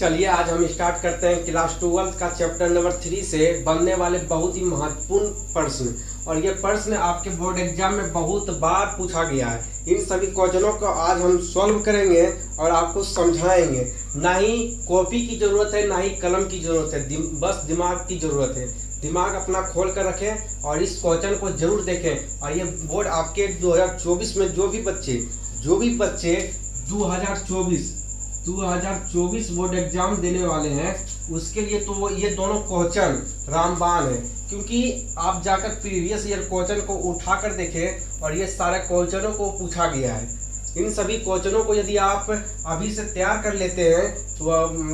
चलिए आज हम स्टार्ट करते हैं क्लास 12 का चैप्टर नंबर 3 से बनने वाले बहुत ही महत्वपूर्ण प्रश्न। और ये प्रश्न आपके बोर्ड एग्जाम में बहुत बार पूछा गया है। इन सभी क्वेश्चनों को आज हम सॉल्व करेंगे और आपको समझाएंगे। ना ही कॉपी की जरूरत है, ना ही कलम की जरूरत है, बस दिमाग की जरूरत है। दिमाग अपना खोल कर रखें और इस क्वेश्चन को जरूर देखें। और ये बोर्ड आपके 2024 में जो भी बच्चे 2024 बोर्ड एग्जाम देने वाले हैं उसके लिए तो ये दोनों क्वेश्चन रामबाण है। क्योंकि आप जाकर प्रीवियस ईयर क्वेश्चन को उठा कर देखें और ये सारे क्वेश्चनों को पूछा गया है। इन सभी क्वेश्चनों को यदि आप अभी से तैयार कर लेते हैं तो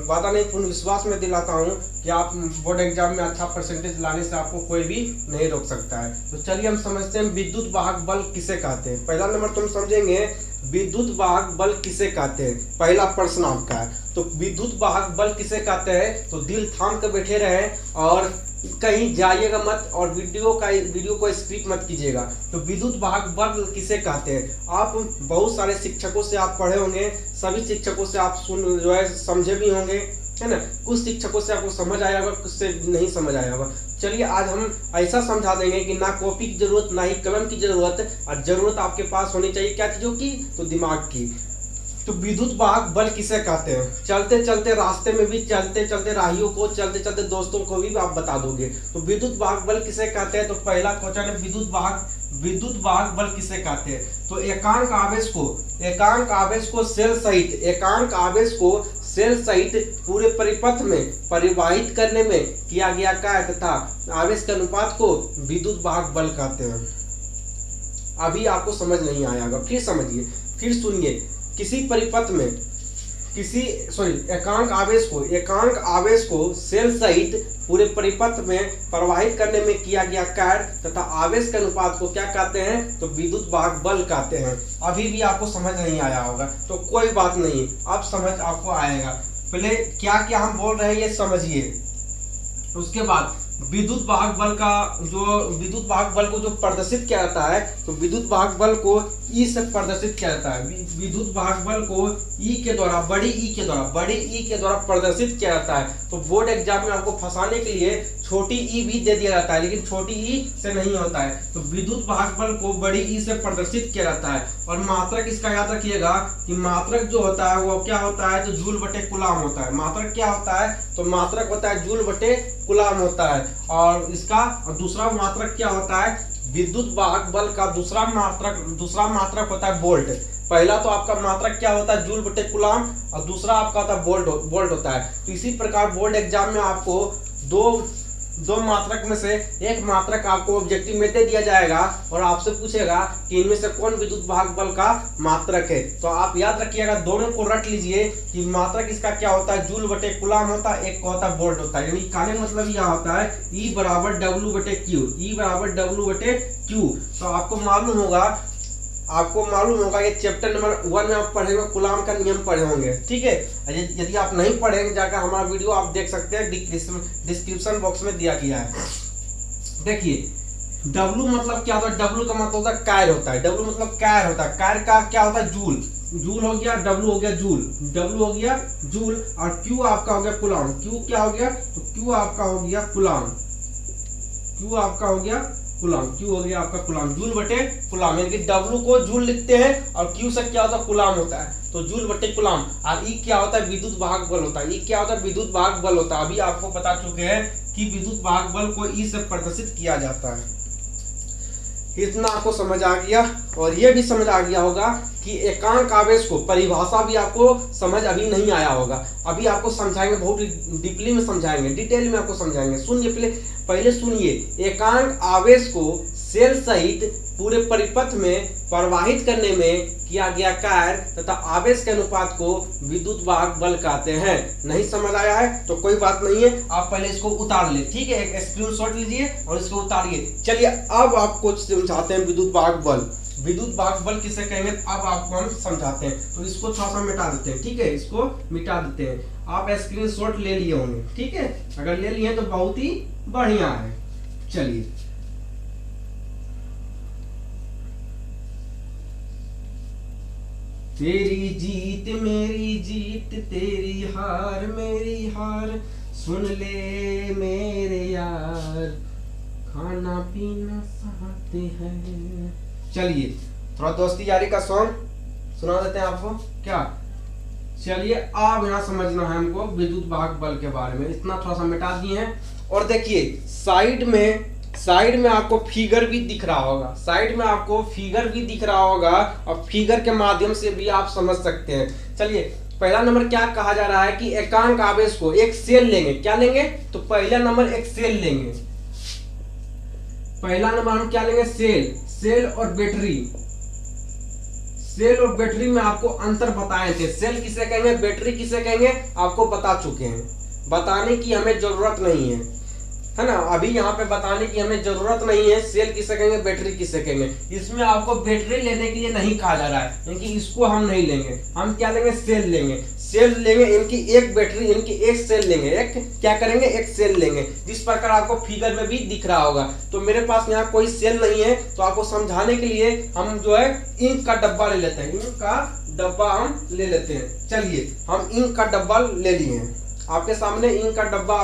वादा नहीं, पूर्ण विश्वास में दिलाता हूं कि आप बोर्ड एग्जाम में अच्छा परसेंटेज लाने से आपको कोई भी नहीं रोक सकता है। तो चलिए हम समझते हैं विद्युत वाहक बल किसे कहते हैं। पहला नंबर तुम समझेंगे विद्युत वाहक बल किसे कहते हैं। पहला प्रश्न आपका है तो विद्युत वाहक बल किसे कहते हैं। तो दिल थाम कर बैठे रहे और कहीं जाइएगा मत और वीडियो को स्किप मत कीजिएगा। तो विद्युत वाहक बल किसे कहते हैं। आप बहुत सारे शिक्षकों से आप पढ़े होंगे, सभी शिक्षकों से आप समझे भी होंगे, है ना। कुछ शिक्षकों से आपको समझ आया होगा, कुछ से नहीं समझ आया होगा। चलिए आज हम ऐसा समझा देंगे कि ना कॉपी की जरूरत, ना ही कलम की जरूरत, और जरूरत आपके पास होनी चाहिए क्या चीजों की, तो दिमाग की। तो विद्युत वाहक बल किसे कहते हैं। चलते चलते रास्ते में भी चलते चलते राहियों को, चलते चलते दोस्तों को भी आप बता दोगे। तो विद्युत वाहक बल किसे कहते हैं। तो पहला क्वेश्चन है विद्युत वाहक बल किसे कहते हैं। तो एकांक आवेश को सेल सहित पूरे परिपथ में परिवाहित करने में किया गया कार्य तथा आवेश के अनुपात को विद्युत वाहक बल कहते हैं। अभी आपको समझ नहीं आया होगा, फिर समझिए, फिर सुनिए। किसी परिपथ में एकांक आवेश को सेल सहित पूरे परिपथ में प्रवाहित करने में किया गया कार्य तथा आवेश के अनुपात को क्या कहते हैं, तो विद्युत वाहक बल कहते हैं। अभी भी आपको समझ नहीं आया होगा तो कोई बात नहीं, अब समझ आपको आएगा। पहले क्या क्या हम बोल रहे हैं ये समझिए। उसके बाद विद्युत वाहक बल को जो प्रदर्शित किया जाता है, तो विद्युत वाहक बल को ई से प्रदर्शित किया जाता है। विद्युत वाहक बल को बड़ी ई के द्वारा प्रदर्शित किया जाता है। तो बोर्ड एग्जाम में आपको फंसाने के लिए छोटी ई भी दे दिया जाता है, लेकिन छोटी ई से नहीं होता है। तो विद्युत वाहक बल को बड़ी ई से प्रदर्शित किया जाता है। और मात्रक इसका याद रखिएगा कि मात्रक जो होता है वो क्या होता है, तो जूल बटे कूलाम होता है। मात्रक क्या होता है, तो मात्रक होता है जूल बटे कूलाम होता है। और इसका दूसरा मात्रक क्या होता है, विद्युत वाहक बल का दूसरा मात्रक होता है वोल्ट। पहला तो आपका मात्रक क्या होता है, जूल बटे कूलाम, और दूसरा आपका होता है वोल्ट होता है। तो इसी प्रकार बोर्ड एग्जाम में आपको दो मात्रक में से एक मात्रक आपको ऑब्जेक्टिव में दे दिया जाएगा और आपसे पूछेगा कि इनमें से कौन विद्युत वाहक बल का मात्रक है। तो आप याद रखिएगा, दोनों को रट लीजिए कि मात्रक इसका क्या होता है, जूल बटे कूलाम होता है, एक को होता है वोल्ट होता है। यानी कहने मतलब यह होता है E बराबर W बटे Q। तो आपको मालूम होगा ये चैप्टर नंबर 1 में आप पढ़ेंगे, कूलाम का नियम पढ़े होंगे, ठीक है। यदि आप नहीं पढ़ेंगे जाकर हमारा वीडियो आप देख सकते हैं, डिस्क्रिप्शन बॉक्स में दिया गया है। देखिए W मतलब क्या होता है, W का मतलब होता है कार्य होता है। W मतलब कार्य होता है। कार्य का क्या होता है, जूल हो गया, W हो गया जूल, और Q आपका हो गया कूलाम। Q क्या हो गया, तो Q आपका हो गया कूलाम। Q हो गया आपका कूलाम, जूल बटे कूलाम। यानी कि W को जूल लिखते हैं और Q से क्या होता है, कूलाम होता है, तो जूल बटे कूलाम। और E क्या होता है, विद्युत वाहक बल होता है। विद्युत वाहक बल होता है। अभी आपको बता चुके हैं कि विद्युत वाहक बल को E से प्रदर्शित किया जाता है। इतना आपको समझ आ गया। और ये भी समझ आ गया होगा कि एकांक आवेश को परिभाषा भी आपको समझ अभी नहीं आया होगा। अभी आपको समझाएंगे, बहुत डीपली में समझाएंगे, डिटेल में आपको समझाएंगे। सुनिए, पहले सुनिए। एकांक आवेश को सेल सहित पूरे परिपथ में प्रवाहित करने में किया गया कार्य तथा आवेश के अनुपात को विद्युत वाहक बल कहते हैं। नहीं समझ आया है तो कोई बात नहीं है, आप पहले इसको उतार ले, ठीक है। एक स्क्रीनशॉट लीजिए और इसको उतारिए। चलिए अब आपको समझाते हैं विद्युत वाहक बल किसे कहेंगे, अब आपको हम समझाते हैं। तो इसको थोड़ा सा मिटा देते हैं, ठीक है, इसको मिटा देते हैं। आप स्क्रीनशॉट ले लिए होंगे, ठीक है। अगर ले लिए तो बहुत ही बढ़िया है। चलिए तेरी जीत मेरी जीत, तेरी हार मेरी हार, सुन ले मेरे यार, खाना पीना चाहते हैं। चलिए थोड़ा दोस्ती यारी का सॉन्ग सुना देते हैं आपको क्या। चलिए अब यहाँ समझना है हमको विद्युत वाहक बल के बारे में, इतना थोड़ा सा मिटा दिए हैं। और देखिए साइड में आपको फिगर भी दिख रहा होगा, साइड में आपको फिगर भी दिख रहा होगा, और फिगर के माध्यम से भी आप समझ सकते हैं। चलिए पहला नंबर क्या कहा जा रहा है कि एकांक आवेश को एक सेल लेंगे, क्या लेंगे, तो पहला नंबर एक सेल लेंगे। पहला नंबर हम क्या लेंगे, सेल और बैटरी। सेल और बैटरी में आपको अंतर बताए थे, सेल किसे कहेंगे, बैटरी किसे कहेंगे, आपको बता चुके हैं, बताने की हमें जरूरत नहीं है ना। अभी यहाँ पे बताने की हमें जरूरत नहीं है, सेल किसे कहेंगे, बैटरी किसे कहेंगे। इसमें आपको बैटरी लेने के लिए नहीं कहा जा रहा है, क्योंकि इसको हम नहीं लेंगे, हम क्या लेंगे, सेल लेंगे। सेल लेंगे, इनकी एक बैटरी, इनकी एक सेल लेंगे, एक क्या करेंगे, एक सेल लेंगे, जिस प्रकार आपको फिगर में भी दिख रहा होगा। तो मेरे पास यहाँ कोई सेल नहीं है, तो आपको समझाने के लिए हम जो है इंक का डब्बा ले लेते हैं, इंक का डब्बा हम ले लेते हैं। चलिए हम इंक का डब्बा ले लिए हैं, आपके सामने इंक का डब्बा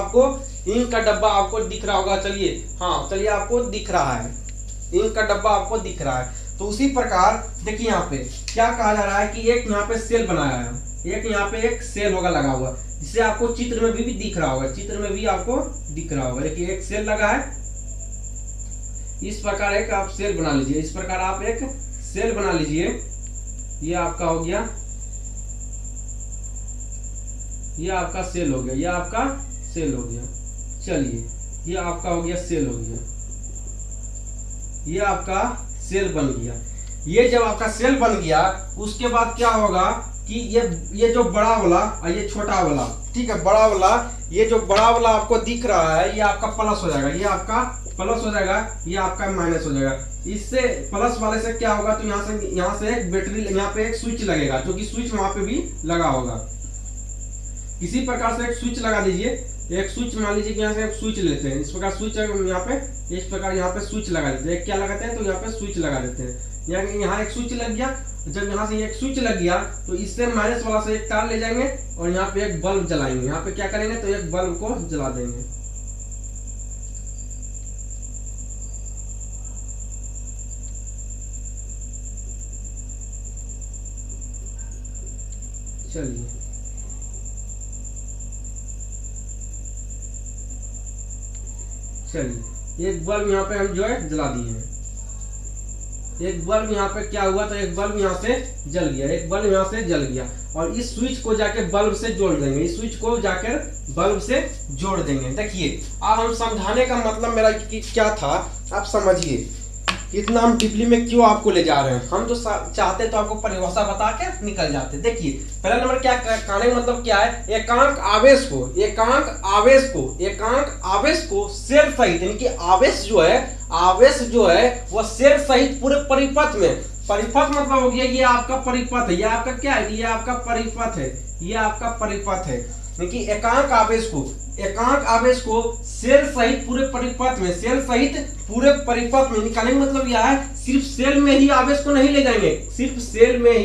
आपको दिख रहा होगा। चलिए हाँ, चलिए आपको दिख रहा है, इंक का डब्बा आपको दिख रहा है। तो उसी प्रकार देखिए यहाँ पे क्या कहा जा रहा है कि एक यहाँ पे सेल बनाया है, एक यहाँ पे एक सेल होगा लगा हुआ, जिसे आपको चित्र में भी दिख रहा होगा, चित्र में भी आपको दिख रहा होगा। देखिए एक सेल लगा है, इस प्रकार एक आप सेल बना लीजिए, इस प्रकार आप एक सेल बना लीजिए। ये आपका हो गया, ये आपका सेल हो गया, ये आपका सेल हो गया। चलिए ये आपका हो गया, सेल हो गया, ये आपका सेल बन गया। ये जब आपका सेल बन गया, उसके बाद क्या होगा कि ये जो बड़ा वाला और ये छोटा वाला, ठीक है, बड़ा वाला, ये जो बड़ा वाला आपको दिख रहा है, ये आपका प्लस हो जाएगा, ये आपका प्लस हो जाएगा, ये आपका माइनस हो जाएगा। इससे प्लस वाले से क्या होगा, तो यहाँ से एक बैटरी, यहाँ पे एक स्विच लगेगा, जो कि स्विच वहां पे भी लगा होगा। इसी प्रकार से एक स्विच लगा दीजिए, एक स्विच मान लीजिए कि यहाँ से एक स्विच लेते हैं, इस प्रकार स्विच यहाँ पे, इस प्रकार यहाँ पे स्विच लगा देते हैं। क्या लगाते हैं, तो यहाँ पे स्विच लगा देते हैं। यहाँ एक स्विच लग गया, जब यहाँ से एक स्विच लग गया तो इससे माइनस वाला से एक तार ले जाएंगे और यहाँ पे एक बल्ब जलाएंगे। यहाँ पे क्या करेंगे, तो एक बल्ब को जला देंगे। चलिए एक बल्ब यहाँ पे हम जो है जला दिए हैं, एक बल्ब यहाँ पे क्या हुआ, तो एक बल्ब यहाँ से जल गया, एक बल्ब यहाँ से जल गया, और इस स्विच को जाके बल्ब से जोड़ देंगे, इस स्विच को जाकर बल्ब से जोड़ देंगे। देखिए अब हम समझाने का मतलब मेरा क्या था, आप समझिए इतना हम डीपली में क्यों आपको ले जा रहे हैं। हम तो चाहते तो आपको परिभाषा बता के निकल जाते। देखिए पहला नंबर क्या कहने का मतलब क्या है, एकांक आवेश को सेल सहित, यानी कि आवेश जो है वह सेल सहित पूरे परिपथ में, परिपथ मतलब हो गया ये आपका परिपथ है, ये आपका क्या है, ये आपका परिपथ है, ये आपका परिपथ है। देखिए एकांक आवेश को सेल सहित पूरे परिपथ में, सेल सहित पूरे परिपथ में निकालने का मतलब यह है, सिर्फ सेल में ही आवेश को नहीं ले जाएंगे, सिर्फ सेल में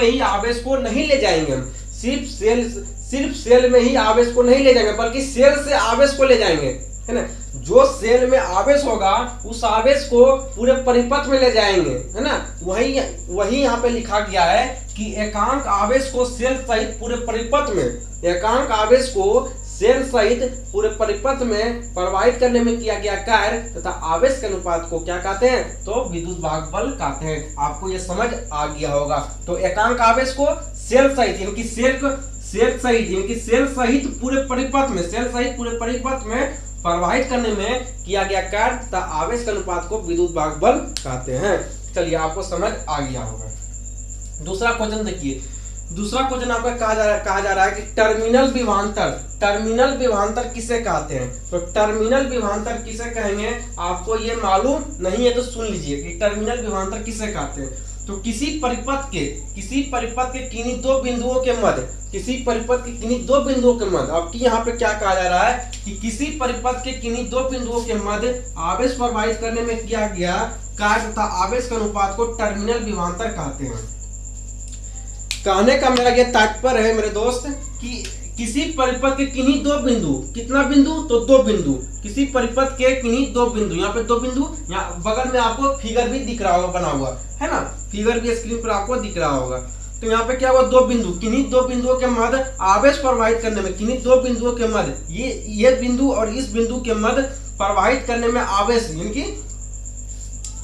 ही आवेश को नहीं ले जाएंगे हम, सिर्फ सेल में ही आवेश को नहीं ले जाएंगे, बल्कि सेल से आवेश को ले जाएंगे, है ना। जो सेल में आवेश होगा उस आवेश को पूरे परिपथ में ले जाएंगे, है ना। वही यहाँ पे लिखा गया है कि एकांक आवेश को सेल सहित पूरे परिपथ में, एकांक आवेश को सेल सहित पूरे परिपथ में प्रवाहित करने में किया गया कार्य तथा आवेश के अनुपात को क्या कहते हैं, तो विद्युत वाहक बल कहते हैं। आपको ये समझ आ गया होगा। तो एकांक आवेश को सेल सहित, यानी कि सेल सहित पूरे परिपथ में प्रवाहित करने में किया गया कार्य तथा आवेश के अनुपात को विद्युत वाहक बल कहते हैं। चलिए आपको समझ आ गया होगा। दूसरा क्वेश्चन देखिए, दूसरा क्वेश्चन आपका कहा जा रहा है कि टर्मिनल विभवांतर किसे कहते हैं। तो टर्मिनल विभवांतर किसे कहेंगे, आपको ये मालूम नहीं है तो सुन लीजिए कि टर्मिनल विभवांतर किसे कहते हैं। तो किसी परिपथ के किन्हीं दो बिंदुओं के मध्य, अब यहाँ पे क्या कहा जा रहा है कि किसी परिपथ के किन्हीं दो बिंदुओं के मध्य आवेश प्रवाहित करने में किया गया कार्य तथा आवेश के अनुपात को टर्मिनल विभवांतर कहते हैं। कहने का मेरा ये तात्पर्य है मेरे दोस्त कि किसी परिपथ के किन्हीं दो बिंदु, कितना बिंदु तो दो बिंदु, किसी परिपथ के किन्हीं दो बिंदु, यहाँ पे दो बिंदु, यहाँ बगल में आपको फिगर भी दिख रहा होगा बना हुआ है ना, फिगर भी स्क्रीन पर आपको दिख रहा होगा। तो यहाँ पे क्या हुआ, दो बिंदु, किन्हीं दो बिंदुओं के मध्य आवेश प्रवाहित करने में, किन्हीं दो बिंदुओं के मध्य, ये बिंदु और इस बिंदु के मध्य प्रवाहित करने में आवेश, यानी कि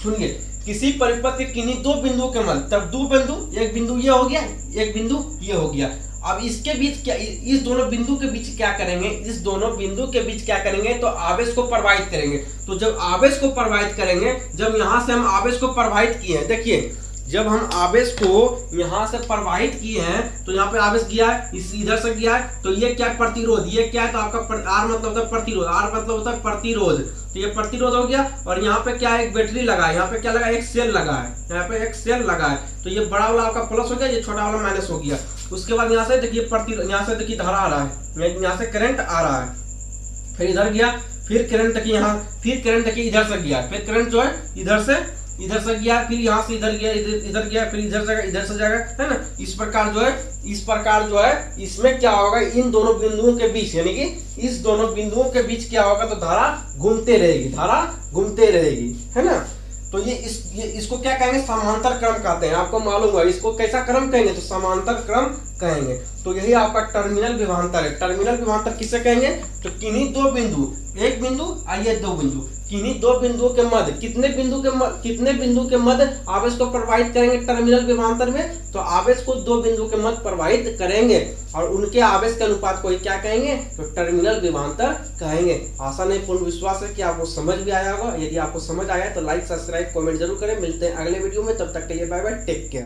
सुनिए, किसी परिपथ के किन्हीं दो बिंदुओं के मध्य, तब दो बिंदु, एक बिंदु ये हो गया, एक बिंदु ये हो गया। अब इसके बीच क्या, इस दोनों बिंदु के बीच क्या करेंगे, इस दोनों बिंदु के बीच क्या करेंगे, तो आवेश को प्रवाहित करेंगे। तो जब आवेश को प्रवाहित करेंगे, जब यहां से हम आवेश को प्रवाहित किए हैं, देखिए जब हम आवेश को यहां से प्रवाहित किए हैं तो यहाँ पे आवेश गया है, इस इधर से गया है, तो ये क्या प्रतिरोध, ये क्या है, तो आपका आर मतलब होता है प्रतिरोध, आर मतलब होता है प्रतिरोध, तो ये प्रतिरोध हो गया। और यहाँ पे क्या है, एक बैटरी लगा है, यहाँ पे क्या लगा, एक सेल लगा है, यहाँ पे एक सेल लगा है, तो ये बड़ा वाला आपका प्लस हो गया, ये छोटा वाला माइनस हो गया। उसके बाद यहाँ से देखिए यहाँ से देखिए धारा आ रहा है, यहाँ से करंट आ रहा है, फिर इधर गया, फिर करंट देखिए यहाँ, फिर करंट देखिए इधर से गया, फिर करंट जो है इधर से गया, फिर यहाँ से इधर गया, इधर गया, फिर इधर से जाएगा, है ना। इस प्रकार जो है इसमें क्या होगा, इन दोनों बिंदुओं के बीच, यानी कि इस दोनों बिंदुओं के बीच क्या होगा, तो धारा घूमते रहेगी, है ना। तो इसको क्या कहेंगे, समांतर क्रम कहते हैं, आपको मालूम है। इसको कैसा क्रम कहेंगे, तो समांतर क्रम कहेंगे। तो यही आपका टर्मिनल विभवांतर है। टर्मिनल विभवांतर किसे कहेंगे, तो किन्हीं दो बिंदु, एक बिंदु आइए दो बिंदु, किन्हीं दो बिंदुओं के मध्य, कितने बिंदु के मध्य आवेश को प्रवाहित करेंगे टर्मिनल विभवांतर में, तो आवेश को दो बिंदु के मध्य प्रवाहित करेंगे और उनके आवेश के अनुपात को क्या कहेंगे, तो टर्मिनल विभवांतर कहेंगे। आशा नहीं पूर्ण विश्वास है कि आपको समझ भी आया होगा। यदि आपको समझ आया तो लाइक, सब्सक्राइब, कमेंट जरूर करें। मिलते हैं अगले वीडियो में, तब तक के लिए बाय बाय, टेक केयर।